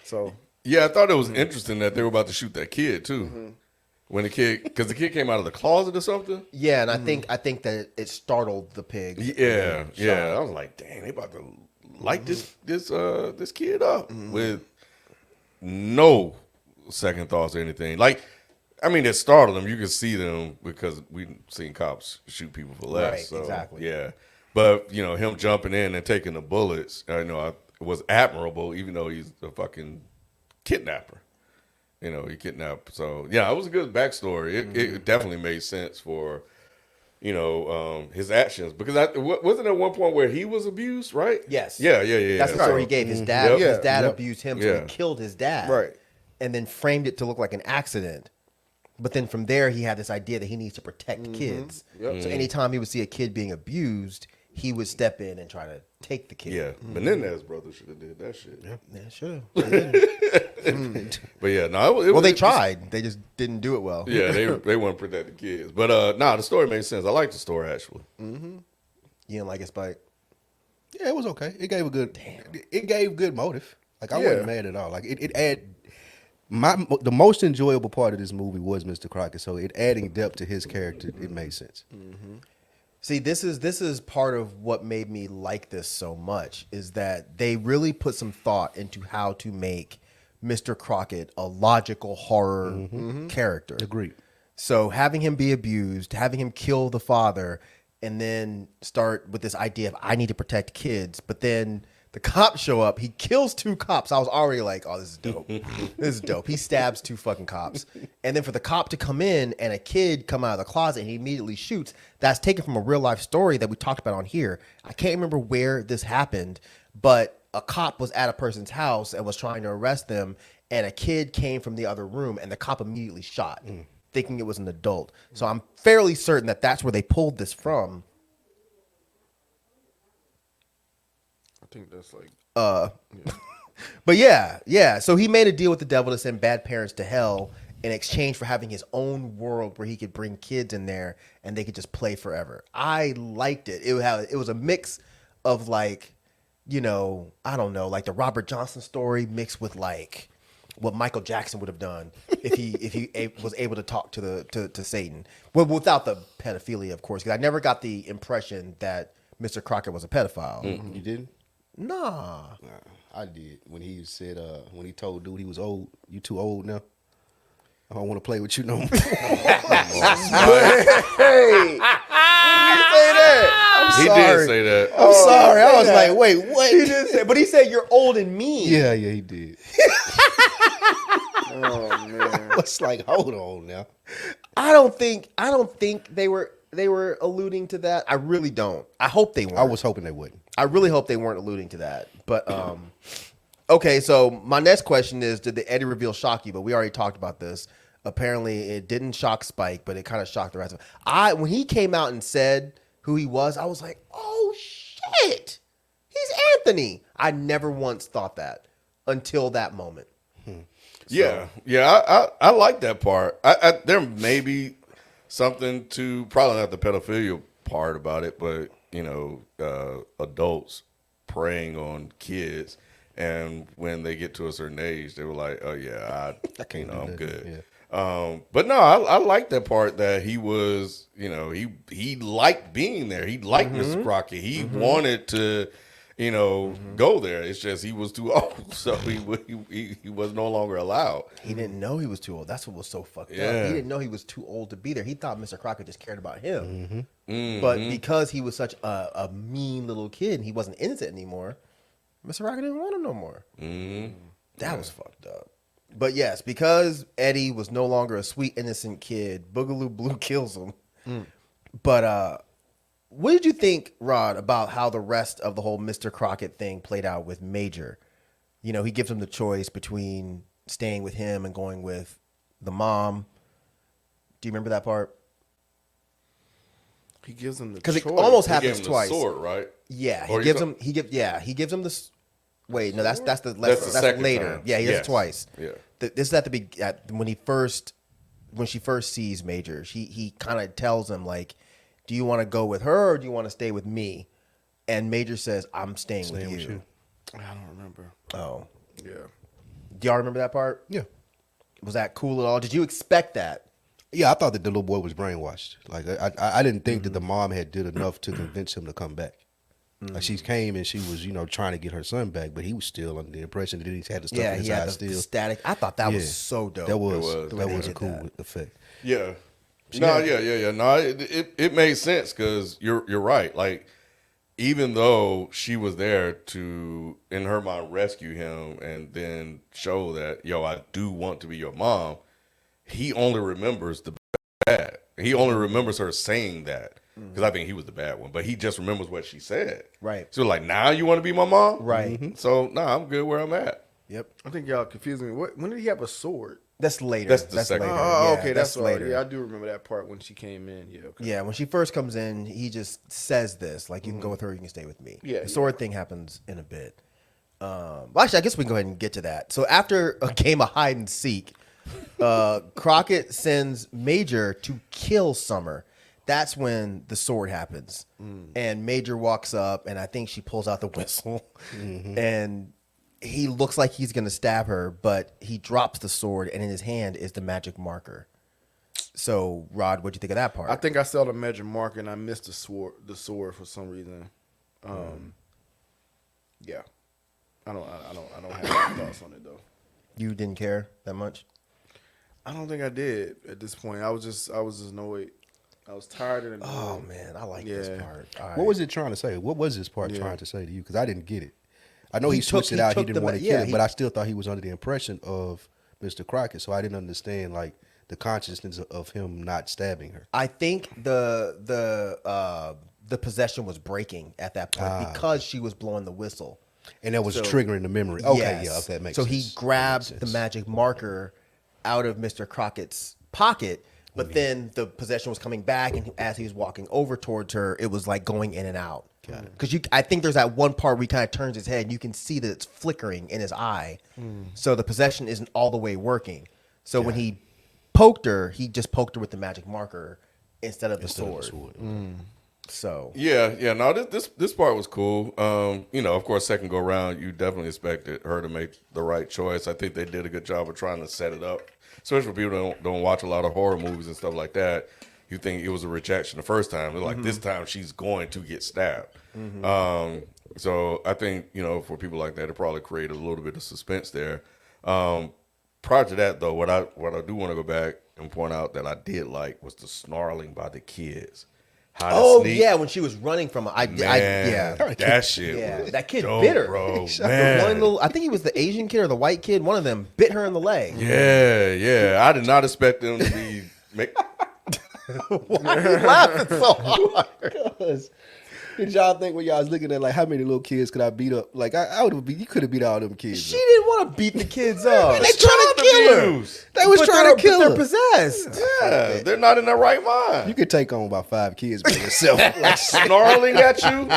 So Yeah, I thought it was interesting that they were about to shoot that kid too. When the kid, because the kid came out of the closet or something. Yeah, and I think that it startled the pig. Yeah. I was like, dang, they about to light this kid up with no second thoughts or anything. Like, I mean, it startled them. You could see them because we've seen cops shoot people for less. Right, so, exactly. Yeah, but him jumping in and taking the bullets, was admirable. Even though he's a fucking kidnapper. He kidnapped. So yeah, it was a good backstory. It definitely made sense for his actions, because wasn't there one point where he was abused, right? Yes. Yeah. That's the story he gave. His dad, Yep. his dad Yep. abused him, so he killed his dad, Right. and then framed it to look like an accident. But then from there, he had this idea that he needs to protect kids. Yep. So anytime he would see a kid being abused, he would step in and try to take the kid. Yeah. Menendez brother should have did that shit. Yeah, sure. But yeah, no. Well, they tried. They just didn't do it well. Yeah, they want to protect the kids. But the story made sense. I like the story actually. You didn't like it, Spike? Yeah, it was okay. It gave a good. It gave good motive. Like I wasn't mad at all. Like it added. The most enjoyable part of this movie was Mr. Crocket. So it adding depth to his character, it made sense. See, this is part of what made me like this so much, is that they really put some thought into how to make Mr. Crocket a logical horror character. Agreed. So having him be abused, having him kill the father, and then start with this idea of I need to protect kids, but then the cops show up, he kills 2 cops. I was already like, oh, this is dope. This is dope. He stabs 2 fucking cops. And then for the cop to come in and a kid come out of the closet and he immediately shoots, that's taken from a real life story that we talked about on here. I can't remember where this happened, but a cop was at a person's house and was trying to arrest them, and a kid came from the other room and the cop immediately shot, thinking it was an adult. So I'm fairly certain that that's where they pulled this from. I think that's like. But yeah. So he made a deal with the devil to send bad parents to hell in exchange for having his own world where he could bring kids in there and they could just play forever. I liked it. It was a mix of like, I don't know, like the Robert Johnson story mixed with like what Michael Jackson would have done if he was able to talk to Satan. Well, without the pedophilia, of course, because I never got the impression that Mr. Crocket was a pedophile. You didn't? Nah. I did. When he said, when he told dude he was old, you too old now. I don't want to play with you no more. Hey, when did you say that? He did say that. I'm sorry. I was like, wait, what? He did say, but he said you're old and mean. Yeah, he did. Oh man. It's like, hold on now. I don't think they were alluding to that. I really don't. I hope they weren't. I was hoping they wouldn't. I really hope they weren't alluding to that. But okay, so my next question is, did the Eddie reveal shock you? But we already talked about this. Apparently it didn't shock Spike, but it kind of shocked the rest of us. When he came out and said who he was, I was like, oh shit, he's Anthony. I never once thought that until that moment. Yeah, I like that part. There may be something to, probably not the pedophilia part about it, but adults preying on kids, and when they get to a certain age, they were like, "Oh yeah, I can't. I'm good." Yeah. But no, I like that part that he was, he liked being there. He liked Mr. Crockett. He wanted to, go there. It's just he was too old, so he was no longer allowed. He didn't know he was too old. That's what was so fucked up. Yeah. He didn't know he was too old to be there. He thought Mr. Crockett just cared about him. But because he was such a mean little kid and he wasn't innocent anymore, Mr. Crockett didn't want him no more. That was fucked up. But yes, because Eddie was no longer a sweet, innocent kid, Boogaloo Blue kills him. But what did you think, Rod, about how the rest of the whole Mr. Crockett thing played out with Major? He gives him the choice between staying with him and going with the mom. Do you remember that part? He gives him the Because choice. it almost He gave happens him twice. the sword, right? Yeah, Or he gives him the. Wait, no, that's the second later. time. Yeah, he does it Yes. twice. Yeah. This is when she first sees Major. He kind of tells him like, "Do you want to go with her or do you want to stay with me?" And Major says, "I'm staying with you." I don't remember. Oh, Yeah. do y'all remember that part? Yeah. Was that cool at all? Did you expect that? Yeah, I thought that the little boy was brainwashed. Like I didn't think that the mom had did enough to convince him to come back. Like she came and she was, trying to get her son back, but he was still under the impression that he had the stuff Yeah, in his he had eyes the still. static. I thought that Yeah. was so dope. That was It was. The way they a did cool that. effect. Yeah. Yeah. No, it made sense because you're right. Like, even though she was there to, in her mind, rescue him and then show that, I do want to be your mom, he only remembers the bad. He only remembers her saying that. because I think he was the bad one. But he just remembers what she said. Right. So like, now you want to be my mom? Right. So I'm good where I'm at. Yep. I think y'all confusing me. When did he have a sword? That's later. That's the second later. one. Oh, Yeah, okay, that's later. later. Yeah, I do remember that part when she came in. Yeah, okay. Yeah, when she first comes in, he just says this, like, you can go with her, you can stay with me. Yeah, The sword thing happens in a bit. Well, actually, I guess we can go ahead and get to that. So after a game of hide and seek, Crocket sends Major to kill Summer. That's when the sword happens. And Major walks up, and I think she pulls out the whistle. And he looks like he's going to stab her, but he drops the sword, and in his hand is the magic marker. So, Rod, what'd you think of that part? I think I saw the magic marker and I missed the sword for some reason. Yeah, I don't have any thoughts on it though. You didn't care that much? I don't think I did at this point. I was just annoyed. I was tired and annoyed. Oh man, I like this part. All right. What was it trying to say? What was this part trying to say to you? Because I didn't get it. I know he switched took- it out. he He took didn't the want to ma- kill yeah, it, he- but I still thought he was under the impression of Mr. Crockett, so I didn't understand like the consciousness of him not stabbing her. I think the possession was breaking at that point because she was blowing the whistle. And that was So- triggering the memory. Okay, Yes. yeah, okay, that makes so sense. he grabbed the magic marker out of Mr. Crockett's pocket, but then the possession was coming back, and as he was walking over towards her, it was like going in and out. Because I think there's that one part where he kind of turns his head, and you can see that it's flickering in his eye. So the possession isn't all the way working. So when he poked her, he just poked her with the magic marker instead of the sword. So Yeah. No, this part was cool. Of course, second go round, you definitely expected her to make the right choice. I think they did a good job of trying to set it up, especially for people that don't watch a lot of horror movies and stuff like that. You think it was a rejection the first time. They're like, this time she's going to get stabbed. So I think, for people like that, it probably created a little bit of suspense there. Prior to that, though, what I do want to go back and point out that I did like was the snarling by the kids. How to sneak. yeah, when she was running from him, that shit was that kid dope, bit her, bro. The Man. one little, I think he was the Asian kid or the white kid. One of them bit her in the leg. Yeah. I did not expect them to be. Why are you laughing so hard? Did y'all think when y'all was looking at like how many little kids could I beat up? Like I would have you could have beat all them kids. She didn't want to beat the kids up. They trying to kill her. They was trying to kill They're her. possessed. Yeah, they're not in their right mind. You could take on about 5 kids by yourself. Like, Snarling at you.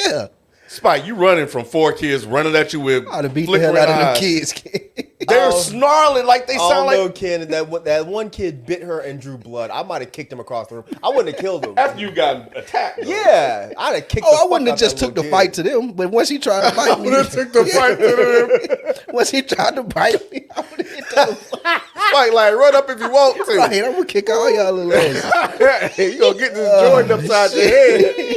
yeah. Spike, you running from 4 kids running at you with I'd have beat the hell flickering out of them eyes. kids. They're snarling like they sound no, like Ken, that one kid bit her and drew blood. I might have kicked him across the room. I wouldn't have killed him. after you got attacked. Though. Yeah, I'd have kicked. I wouldn't have just took the fight to them, but once he tried to bite me, took the fight to them. once he tried to bite me, I would have hit them. Spike, like run up if you want to. Right, I'm gonna kick all y'all little ass. You gonna get this joint upside your head.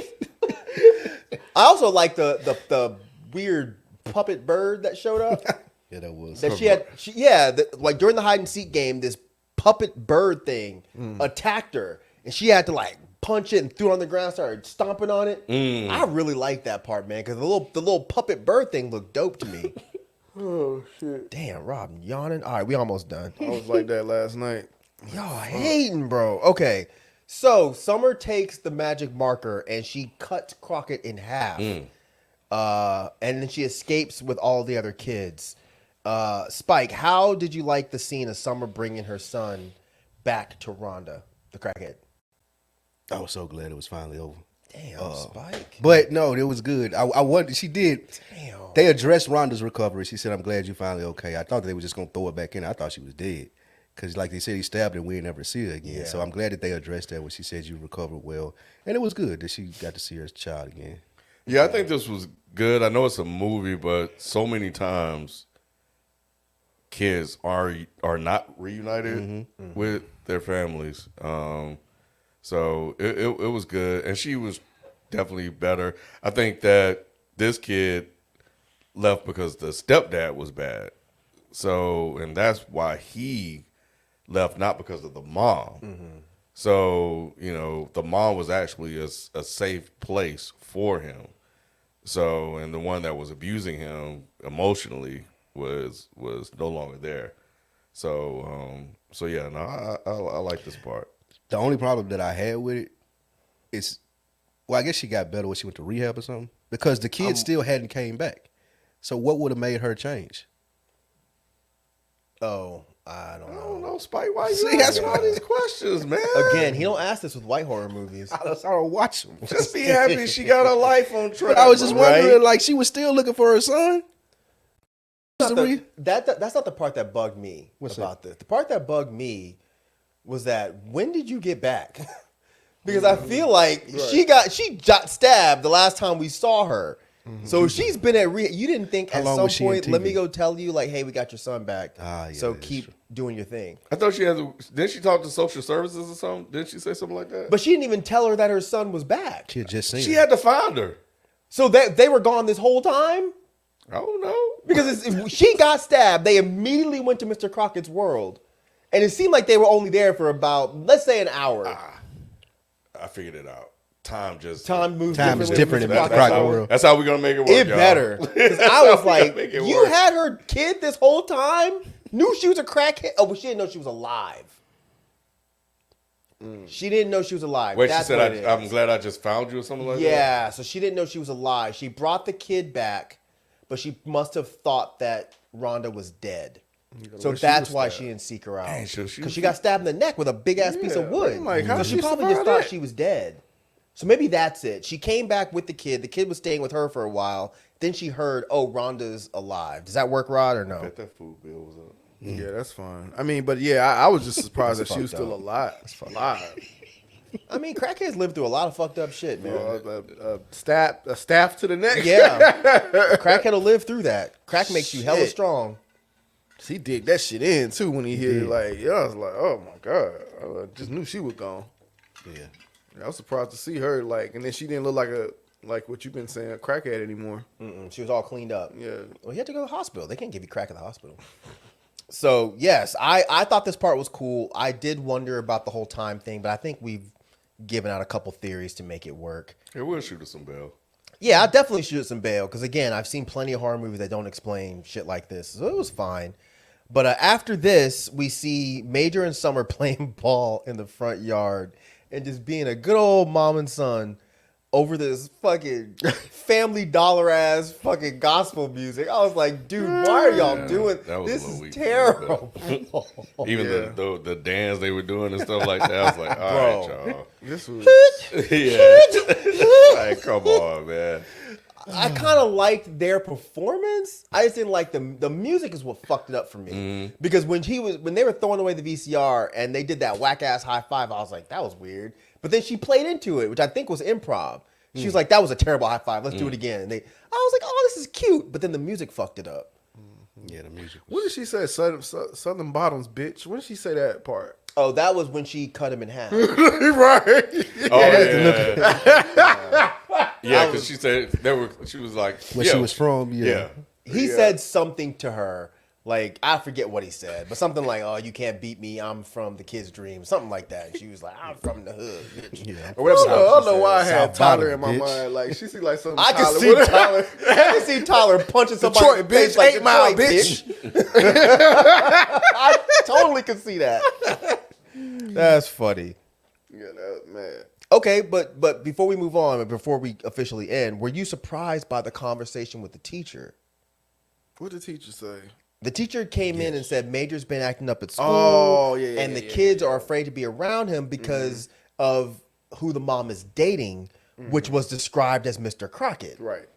I also like the weird puppet bird that showed up. Yeah, that was. That like during the hide and seek game, this puppet bird thing attacked her, and she had to like punch it and threw it on the ground, started stomping on it. I really like that part, man, because the little puppet bird thing looked dope to me. Oh shit! Damn, Rob, yawning. All right, we almost done. I was like that last night. Y'all hating, bro. Okay, so Summer takes the magic marker and she cuts Crocket in half, and then she escapes with all the other kids. Spike, how did you like the scene of Summer bringing her son back to Rhonda, the crackhead? I was so glad it was finally over. Damn, Spike. But no, it was good. I wanted. She did. Damn. They addressed Rhonda's recovery. She said, "I'm glad you're finally okay." I thought they were just gonna throw it back in. I thought she was dead because, like they said, he stabbed her. We ain't never see her again. Yeah. So I'm glad that they addressed that when she said you recovered well, and it was good that she got to see her child again. Yeah, I think this was good. I know it's a movie, but so many times kids are not reunited with their families. So it was good, and she was definitely better. I think that this kid left because the stepdad was bad. So, and that's why he left, not because of the mom. So, the mom was actually a safe place for him. So, and the one that was abusing him emotionally was no longer there. So, yeah, no, I like this part. The only problem that I had with it I guess she got better when she went to rehab or something because the kid still hadn't came back. So what would have made her change? Oh, I don't know. I don't know, Spike. Why you asking all these questions, man? Again, he don't ask this with white horror movies. I don't watch them. Just be happy she got her life on track. But I was just wondering, Right? like, she was still looking for her son. That's not the part that bugged me about this. The part that bugged me was that when did you get back? Because I feel like she got stabbed the last time we saw her. Mm-hmm. So she's been at rehab. You didn't think at some point, let me go tell you, like, hey, we got your son back. So keep doing your thing. I thought didn't she talk to social services or something? Didn't she say something like that? But she didn't even tell her that her son was back. She had just seen She had to find her. So they were gone this whole time? I don't know. Because if she got stabbed, they immediately went to Mr. Crockett's world. And it seemed like they were only there for about, let's say, an hour. I figured it out. Time moves Time is differently. different in Mr. Crockett world. That's how we're gonna make it work. It y'all. better. Because I was like, you had her kid this whole time? Knew she was a crackhead? Oh, but she didn't know she was alive. She didn't know she was alive. Wait, That's she said, I'm glad I just found you or something like that? Yeah, so she didn't know she was alive. She brought the kid back, but she must have thought that Rhonda was dead. So that's why she didn't seek her out. Because she got stabbed in the neck with a big-ass piece of wood. Like, how so she probably just thought she was dead. So maybe that's it. She came back with the kid. The kid was staying with her for a while. Then she heard, oh, Rhonda's alive. Does that work, Rod, or no? Bet that food bill was up. Yeah, that's fine. I mean, but yeah, I was just surprised that she was still alive. I mean, crackheads live through a lot of fucked up shit, man. A staff to the neck. Yeah. A crackhead will live through that. Crack makes you hella strong. He dig that shit in, too, when he hit it. Like, yeah, I was like, oh, my God. I just knew she was gone. Yeah. I was surprised to see her, like, and then she didn't look like what you've been saying, a crackhead anymore. She was all cleaned up. Yeah. Well, he had to go to the hospital. They can't give you crack at the hospital. So, yes, I thought this part was cool. I did wonder about the whole time thing, but I think we've given out a couple theories to make it work. Hey, we'll shoot us some bail. Yeah, I'll definitely shoot some bail because, again, I've seen plenty of horror movies that don't explain shit like this. So it was fine. But after this, we see Major and Summer playing ball in the front yard and just being a good old mom and son over this fucking Family Dollar ass fucking gospel music. I was like, dude, why are y'all doing this? Is terrible. Even the dance they were doing and stuff like that. I was like, all right, y'all. This was... yeah. Like, come on, man. I kind of liked their performance. I just didn't like the music is what fucked it up for me. Because when they were throwing away the VCR and they did that whack ass high five, I was like, that was weird. But then she played into it, which I think was improv. She was like, that was a terrible high five. Let's do it again. And I was like, oh, this is cute. But then the music fucked it up. Yeah, the music. What did she say? Southern Bottoms, bitch. When did she say that part? Oh, that was when she cut him in half. Right. Oh, yeah. Yeah, because she said she was like where she was from. Yeah. He said something to her, like, I forget what he said, but something like, oh, you can't beat me, I'm from the kid's dream, something like that. And she was like, I'm from the hood, bitch. Yeah. Or whatever. I don't know why I had South Tyler Bottom, in my bitch. mind. Like, she see like something. I can see Tyler punching somebody in the Detroit, face bitch. like 8 Mile, Detroit, bitch. I totally can see that. That's funny. Yeah, man. Okay, but before we move on, and before we officially end, were you surprised by the conversation with the teacher? What did the teacher say? The teacher came in and said Major's been acting up at school. Oh, yeah, and the kids are afraid to be around him because of who the mom is dating, which was described as Mr. Crocket. Right.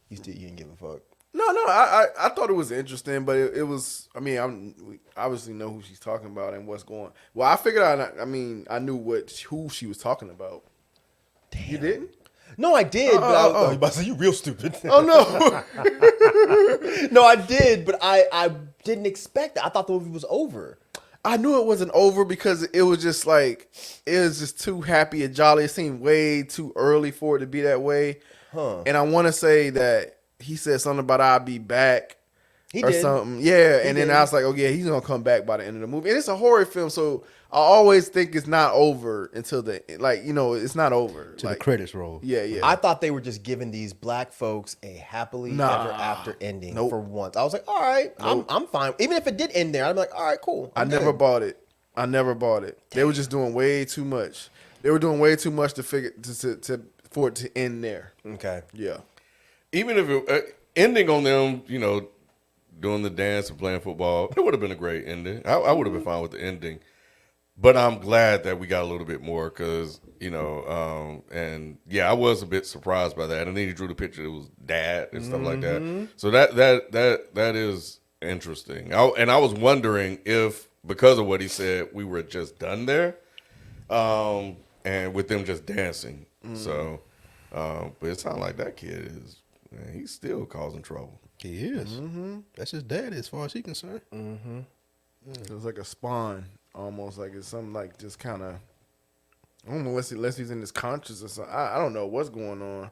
You didn't give a fuck. No, I thought it was interesting, but it was. I mean, we obviously know who she's talking about and what's going. Well, I figured out. I mean, I knew who she was talking about. Damn. You didn't? No, I did. But I was about to say, you real stupid. Oh no. No, I did, but I didn't expect that. I thought the movie was over. I knew it wasn't over because it was just like it was just too happy and jolly. It seemed way too early for it to be that way. And I want to say that he said something about I'll be back He or did. something. Yeah, He and then did. I was like, oh yeah, he's gonna come back by the end of the movie. And it's a horror film, so I always think it's not over until it's not over. To the credits roll. Yeah. I thought they were just giving these black folks a happily ever after ending for once. I was like, all right, I'm fine. Even if it did end there, I'm like, all right, cool. I never bought it. They were just doing way too much. They were doing way too much for it to end there. Okay. Yeah. Even if it ending on them, doing the dance and playing football, it would have been a great ending. I would have been fine with the ending. But I'm glad that we got a little bit more because, and yeah, I was a bit surprised by that. And then he drew the picture, it was dad and stuff like that. So that is interesting. I was wondering if, because of what he said, we were just done there, and with them just dancing. So, but it sounds like that kid is, man, he's still causing trouble. He is. That's his daddy as far as he's concerned. It was like a spawn, almost like it's something like just kind of. I don't know unless he's in his conscious or something. I don't know what's going on,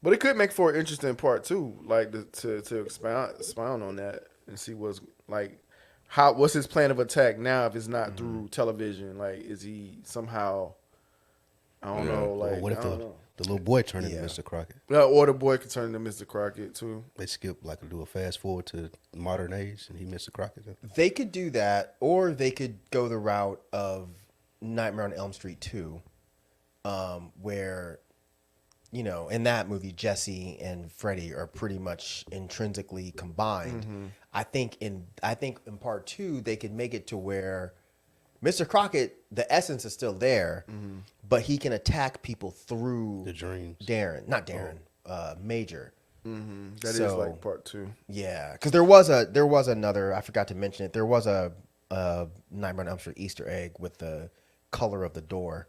but it could make for an interesting part too, like to expound on that and see what's like. What's his plan of attack now if it's not through television? Like, is he somehow? I don't know. Like, or what if the little boy turned into Mr. Crocket? Or the boy could turn into Mr. Crocket too. They skip do a fast forward to modern age, and he Mr. Crocket. They could do that, or they could go the route of Nightmare on Elm Street 2, where, in that movie, Jesse and Freddy are pretty much intrinsically combined. I think in part 2 they could make it to where Mr. Crocket, the essence is still there, but he can attack people through the dreams. Major. That is like part 2. Yeah, because there was another. I forgot to mention it. There was a Nightmare on Elm Street Easter egg with the color of the door.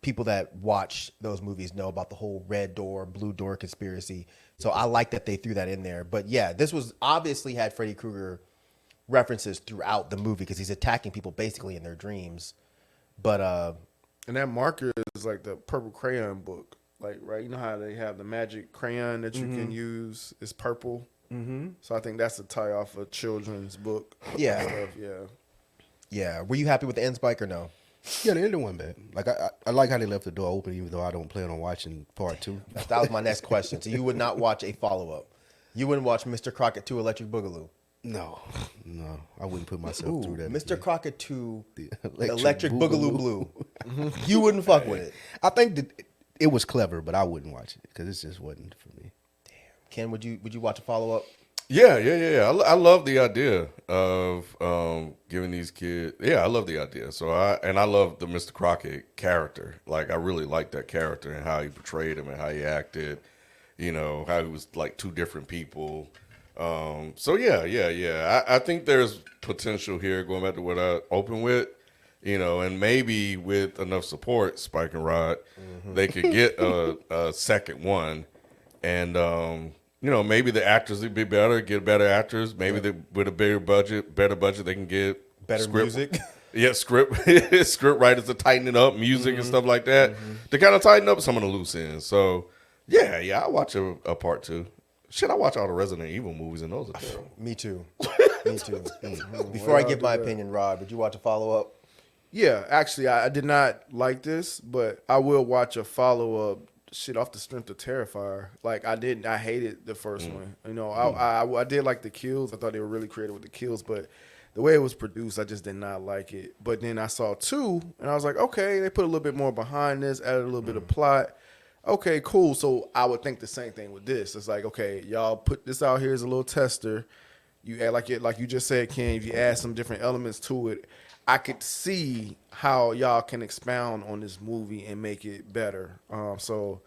People that watch those movies know about the whole red door, blue door conspiracy. So I like that they threw that in there. But yeah, this was obviously had Freddy Krueger references throughout the movie because he's attacking people basically in their dreams. But and that marker is like the purple crayon book, like right. You know how they have the magic crayon that you can use is purple. So I think that's a tie off a children's book. Yeah, stuff. Yeah. Were you happy with the end, Spike, or no? Yeah, the ending wasn't bad. Like I like how they left the door open, even though I don't plan on watching part 2. That was my next question. So you would not watch a follow up? You wouldn't watch Mr. Crocket 2 Electric Boogaloo? No, I wouldn't put myself through that. Mr. again. Crocket 2 The Electric Boogaloo Blue. You wouldn't fuck with it. I think that it was clever, but I wouldn't watch it because it just wasn't for me. Damn. Ken, would you watch a follow up? Yeah. I love the idea of giving these kids. Yeah, I love the idea. So I love the Mr. Crockett character. Like I really liked that character and how he portrayed him and how he acted. How he was like two different people. So yeah. I think there's potential here. Going back to what I opened with, and maybe with enough support, Spike and Rod, they could get a second one, and maybe the actors would be better, get better actors. Maybe with a better budget, they can get Better music. Yeah, script writers to tighten it up, music and stuff like that, to kind of tighten up some of the loose ends. So yeah, I watch a part 2. Shit, I watch all the Resident Evil movies, and those are terrible. Me too. Before I give my opinion, Rod, would you watch a follow up? Yeah, actually, I did not like this, but I will watch a follow up. Shit, off the strength of Terrifier. Like I hated the first one. I did like the kills. I thought they were really creative with the kills, but the way it was produced, I just did not like it. But then I saw 2, and I was like, okay, they put a little bit more behind this, added a little bit of plot. Okay, cool. So I would think the same thing with this. It's like, okay, y'all put this out here as a little tester. You add like you just said, Ken. If you add some different elements to it, I could see how y'all can expound on this movie and make it better. So,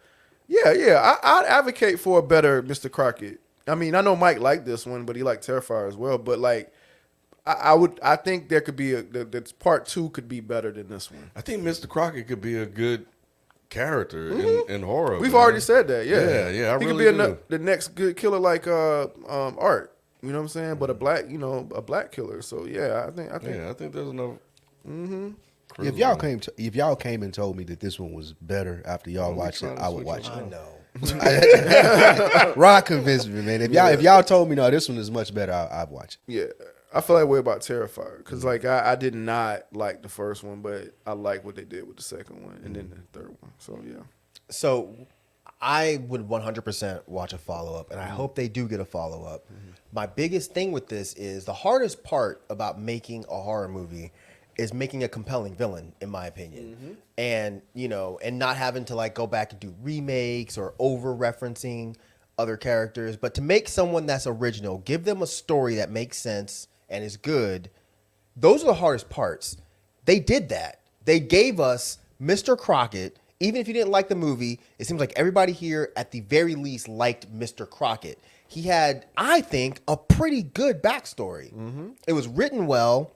I'd advocate for a better Mr. Crockett. I mean, I know Mike liked this one, but he liked Terrifier as well. But like, I think there could be the part 2 could be better than this one. I think Mr. Crockett could be a good character in horror. We've already said that. Yeah. He could be the next good killer, like Art. You know what I'm saying? But a black killer. So yeah, I think. Yeah, I think there's enough. If y'all came and told me that this one was better after y'all watched it, I would watch it. I know. Rod convinced me, man. If y'all told me no, this one is much better, I'd watch it. Yeah, I feel that way about Terrifier because like I did not like the first one, but I like what they did with the second one and then the third one. So yeah. So I would 100% watch a follow up, and I hope they do get a follow up. My biggest thing with this is the hardest part about making a horror movie is making a compelling villain, in my opinion. And, and not having to like go back and do remakes or over referencing other characters, but to make someone that's original, give them a story that makes sense and is good. Those are the hardest parts. They did that. They gave us Mr. Crocket. Even if you didn't like the movie, it seems like everybody here at the very least liked Mr. Crocket. He had, I think, a pretty good backstory. It was written well.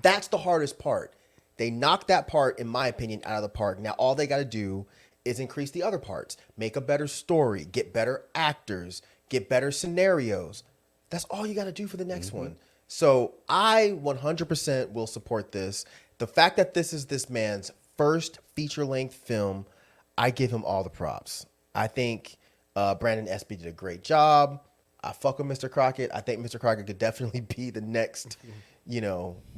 That's the hardest part. They knocked that part, in my opinion, out of the park. Now all they got to do is increase the other parts. Make a better story. Get better actors. Get better scenarios. That's all you got to do for the next one. So I 100% will support this. The fact that this is this man's first feature-length film, I give him all the props. I think Brandon Espy did a great job. I fuck with Mr. Crocket. I think Mr. Crocket could definitely be the next,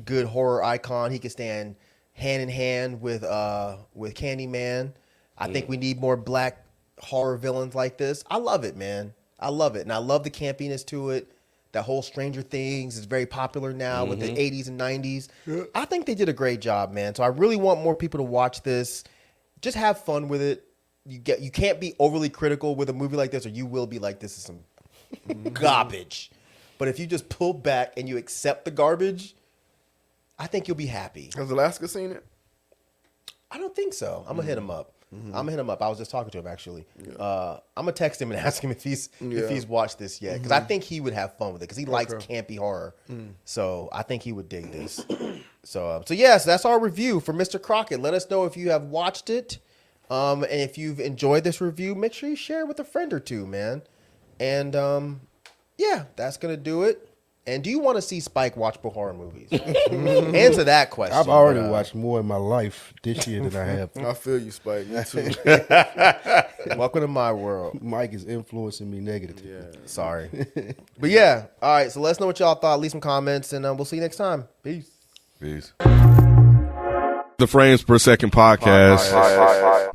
good horror icon. He could stand hand in hand with Candyman. I think we need more black horror villains like this. I love it, man. I love it. And I love the campiness to it. That whole Stranger Things is very popular now with the 80s and 90s. Yeah. I think they did a great job, man. So I really want more people to watch this. Just have fun with it. You can't be overly critical with a movie like this, or you will be like, this is some garbage. But if you just pull back and you accept the garbage, I think you'll be happy. Has Alaska seen it? I don't think so. I'm going to hit him up. I'm gonna hit him up. I was just talking to him actually. I'm gonna text him and ask him if he's watched this yet, because I think he would have fun with it, because he likes campy horror. So I think he would dig this. So yes, that's our review for Mr. Crocket. Let us know if you have watched it, and if you've enjoyed this review, make sure you share it with a friend or two, man. And that's gonna do it. And do you want to see Spike watch horror movies? Answer that question. I've already watched more in my life this year than I have. I feel you, Spike. Me too. Welcome to my world. Mike is influencing me negatively. Yeah. Sorry. But yeah, all right. So let us know what y'all thought. Leave some comments, and we'll see you next time. Peace. The Frames Per Second podcast.